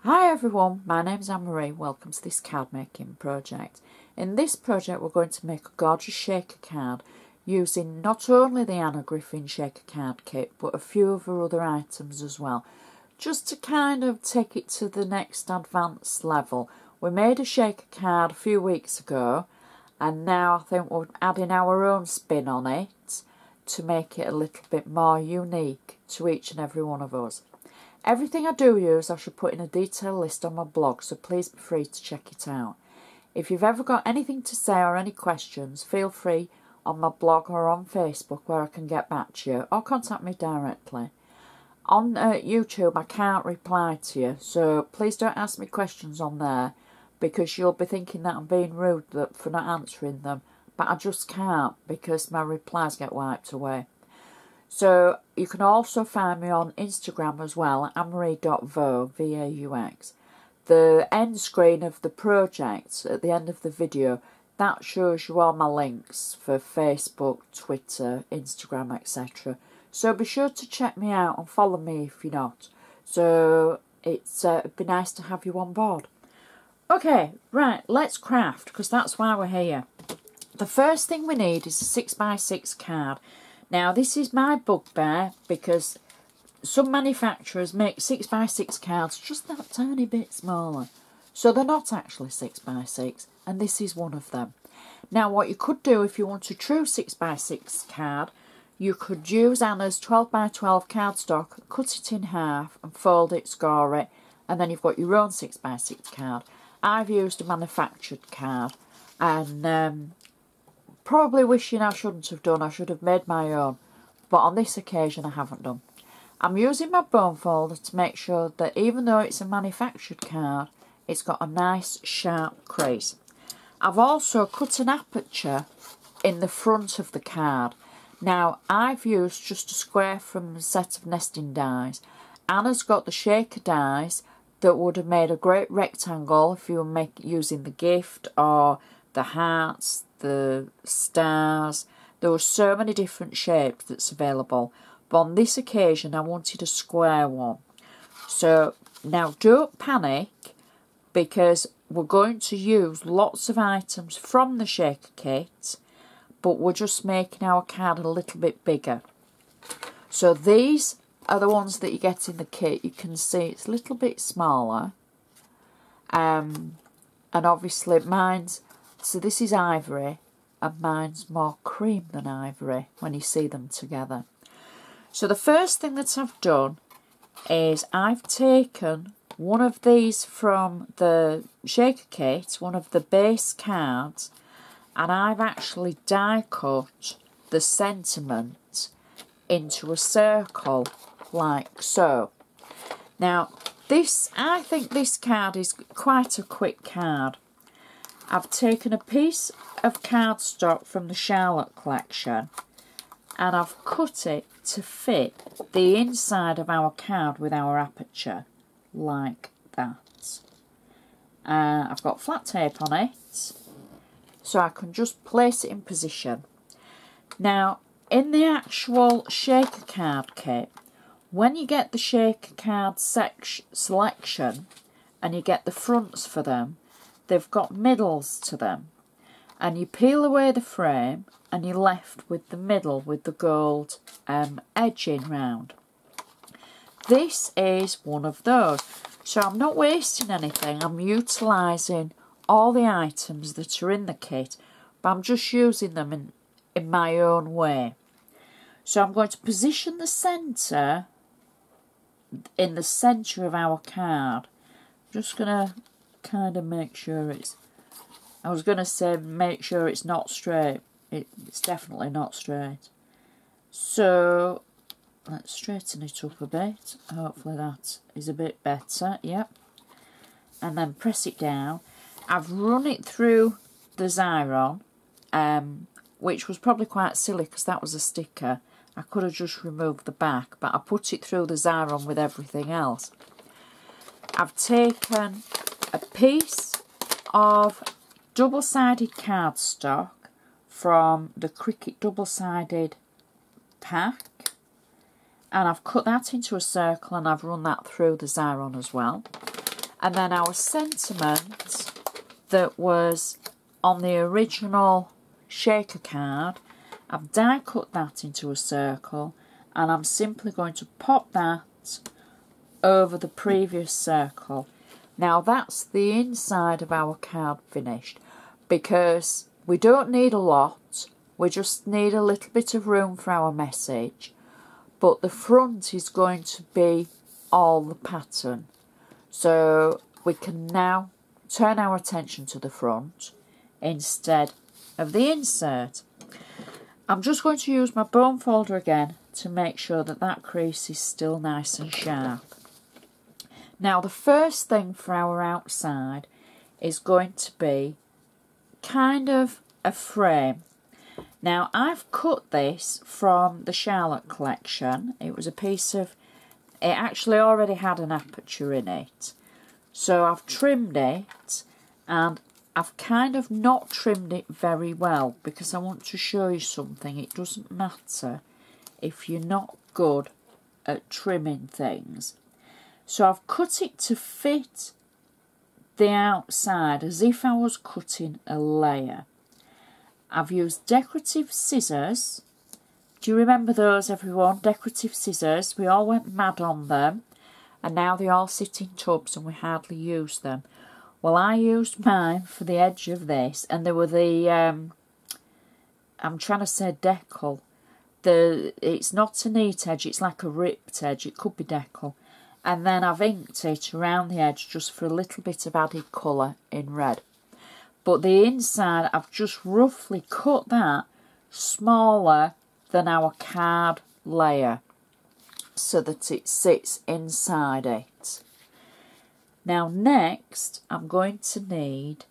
Hi everyone, my name is Anne-Marie. Welcome to this card making project. In this project we're going to make a gorgeous shaker card using not only the Anna Griffin shaker card kit but a few of her other items as well, just to kind of take it to the next advanced level. We made a shaker card a few weeks ago and now I think we're adding our own spin on it to make it a little bit more unique to each and every one of us. Everything I do use I should put in a detailed list on my blog, so please be free to check it out. If you've ever got anything to say or any questions, feel free on my blog or on Facebook where I can get back to you, or contact me directly. On YouTube I can't reply to you, so please don't ask me questions on there because you'll be thinking that I'm being rude for not answering them, but I just can't because my replies get wiped away. So you can also find me on Instagram as well, anmarie.vaux, V-A-U-X. The end screen of the project at the end of the video, that shows you all my links for Facebook, Twitter, Instagram, etc. So be sure to check me out and follow me if you're not. So it'd be nice to have you on board. Okay, right, let's craft, because that's why we're here. The first thing we need is a 6x6 card. Now this is my bugbear because some manufacturers make 6x6 cards just that tiny bit smaller. So they're not actually 6x6 and this is one of them. Now what you could do if you want a true 6x6 card, you could use Anna's 12x12 cardstock, cut it in half and fold it, score it, and then you've got your own 6x6 card. I've used a manufactured card and probably wishing I shouldn't have done. I should have made my own, but on this occasion I haven't done. I'm using my bone folder to make sure that even though it's a manufactured card, it's got a nice sharp crease. I've also cut an aperture in the front of the card. Now I've used just a square from a set of nesting dies. Anna's got the shaker dies that would have made a great rectangle if you were using the gift or the hearts, the stars. There were so many different shapes that's available, but on this occasion I wanted a square one. So now don't panic because we're going to use lots of items from the shaker kit, but we're just making our card a little bit bigger. So these are the ones that you get in the kit. You can see it's a little bit smaller, and obviously mine's, so this is ivory and mine's more cream than ivory when you see them together. So the first thing that I've done is I've taken one of these from the shaker kit, one of the base cards, and I've actually die cut the sentiment into a circle like so. Now this, I think this card is quite a quick card. I've taken a piece of cardstock from the Charlotte collection and I've cut it to fit the inside of our card with our aperture like that. I've got flat tape on it so I can just place it in position. Now in the actual shaker card kit, when you get the shaker card selection and you get the fronts for them, they've got middles to them, and you peel away the frame and you're left with the middle with the gold edging round. This is one of those, so I'm not wasting anything. I'm utilising all the items that are in the kit, but I'm just using them in my own way. So I'm going to position the centre in the centre of our card. I'm just going to kind of make sure it's, I was going to say make sure it's not straight. It's definitely not straight. So let's straighten it up a bit. Hopefully that is a bit better. Yep. And then press it down. I've run it through the Xyron, which was probably quite silly because that was a sticker. I could have just removed the back, but I put it through the Xyron with everything else. I've taken a piece of double-sided cardstock from the Cricut double-sided pack and I've cut that into a circle and I've run that through the Xyron as well. And then our sentiment that was on the original shaker card, I've die cut that into a circle, and I'm simply going to pop that over the previous circle. Now that's the inside of our card finished, because we don't need a lot, we just need a little bit of room for our message, but the front is going to be all the pattern. So we can now turn our attention to the front instead of the insert. I'm just going to use my bone folder again to make sure that that crease is still nice and sharp. Now the first thing for our outside is going to be kind of a frame. Now I've cut this from the Charlotte collection. It was a piece of, it actually already had an aperture in it. So I've trimmed it, and I've kind of not trimmed it very well because I want to show you something. It doesn't matter if you're not good at trimming things. So I've cut it to fit the outside as if I was cutting a layer. I've used decorative scissors. Do you remember those, everyone? Decorative scissors. We all went mad on them, and now they all sit in tubs and we hardly use them. Well, I used mine for the edge of this, and they were the, I'm trying to say decal. It's not a neat edge, it's like a ripped edge. It could be decal. And then I've inked it around the edge just for a little bit of added colour in red. But the inside, I've just roughly cut that smaller than our card layer so that it sits inside it. Now next, I'm going to need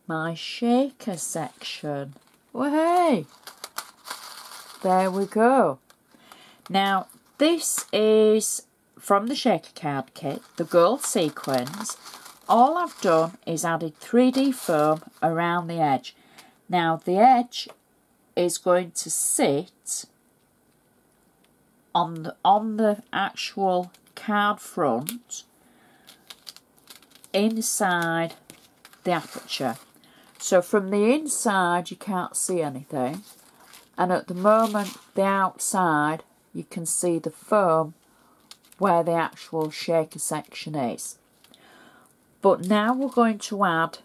my shaker section. Oh hey! There we go. Now this is from the shaker card kit, the gold sequins. All I've done is added 3D foam around the edge. Now the edge is going to sit on the actual card front inside the aperture. So from the inside you can't see anything, and at the moment the outside you can see the foam where the actual shaker section is. But now we're going to add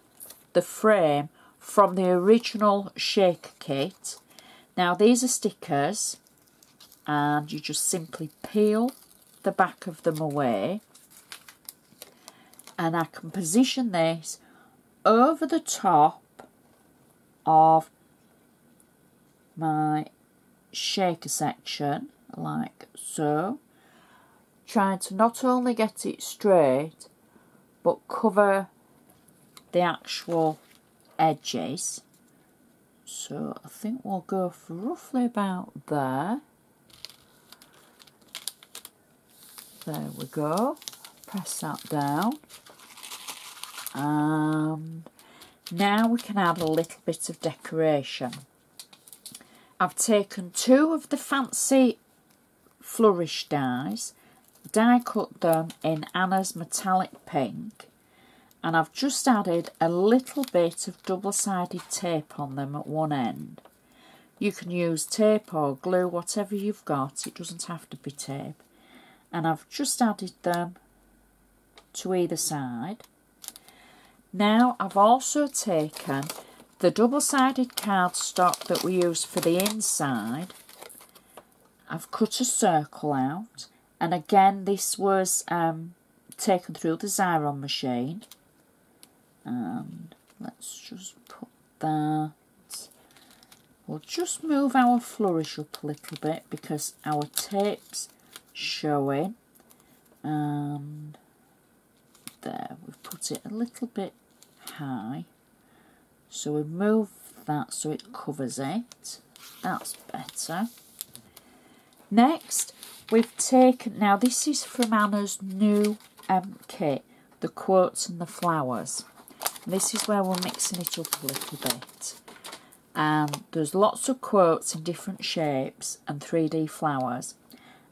the frame from the original shaker kit. Now these are stickers, and you just simply peel the back of them away, and I can position this over the top of my shaker section like so, trying to not only get it straight but cover the actual edges. So I think we'll go for roughly about there. There we go. Press that down. And now we can add a little bit of decoration. I've taken 2 of the fancy flourish dies, die cut them in Anna's metallic pink, and I've just added a little bit of double-sided tape on them at one end. You can use tape or glue, whatever you've got, it doesn't have to be tape. And I've just added them to either side. Now I've also taken the double-sided cardstock that we use for the inside. I've cut a circle out, and again this was taken through the Xyron machine. And let's just put that. We'll just move our flourish up a little bit because our tape's showing. And there, we've put it a little bit high. So we move that so it covers it. That's better. Next, we've taken, now this is from Anna's new kit, the quotes and the flowers. And this is where we're mixing it up a little bit. And there's lots of quotes in different shapes and 3D flowers.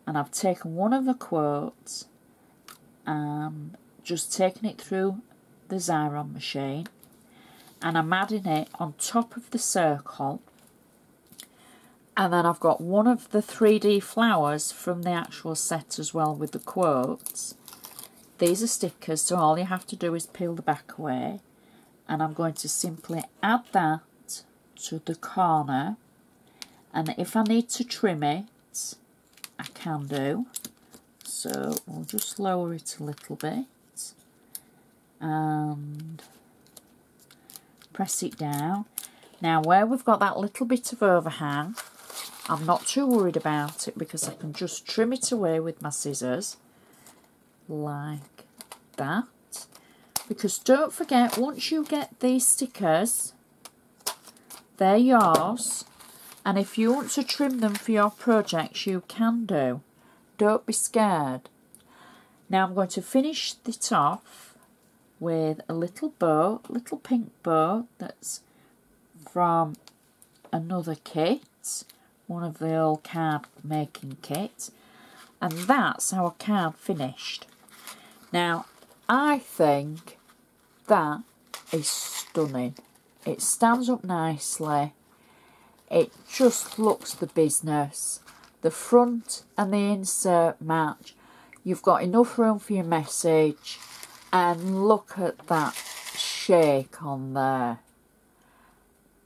And I've taken one of the quotes and just taking it through the Xyron machine, and I'm adding it on top of the circle. And then I've got one of the 3D flowers from the actual set as well with the quotes. These are stickers, so all you have to do is peel the back away. And I'm going to simply add that to the corner. And if I need to trim it, I can do. So we'll just lower it a little bit. And press it down. Now where we've got that little bit of overhang, I'm not too worried about it because I can just trim it away with my scissors like that. Because don't forget, once you get these stickers, they're yours, and if you want to trim them for your projects, you can do. Don't be scared. Now I'm going to finish it off with a little bow, little pink bow that's from another kit, one of the old card making kits, and that's our card finished. Now I think that is stunning. It stands up nicely, it just looks the business. The front and the insert match. You've got enough room for your message, and look at that shake on there.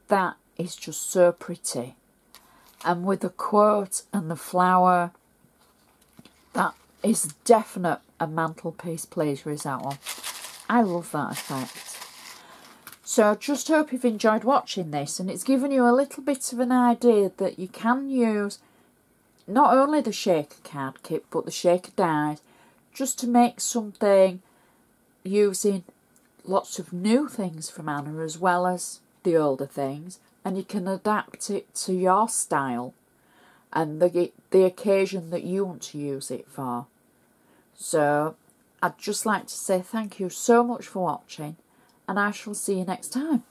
That is just so pretty. And with the quote and the flower, that is definite a mantelpiece pleaser, is that one. I love that effect. So I just hope you've enjoyed watching this, and it's given you a little bit of an idea that you can use not only the shaker card kit but the shaker dies just to make something using lots of new things from Anna as well as the older things, and you can adapt it to your style and the occasion that you want to use it for. So I'd just like to say thank you so much for watching, and I shall see you next time.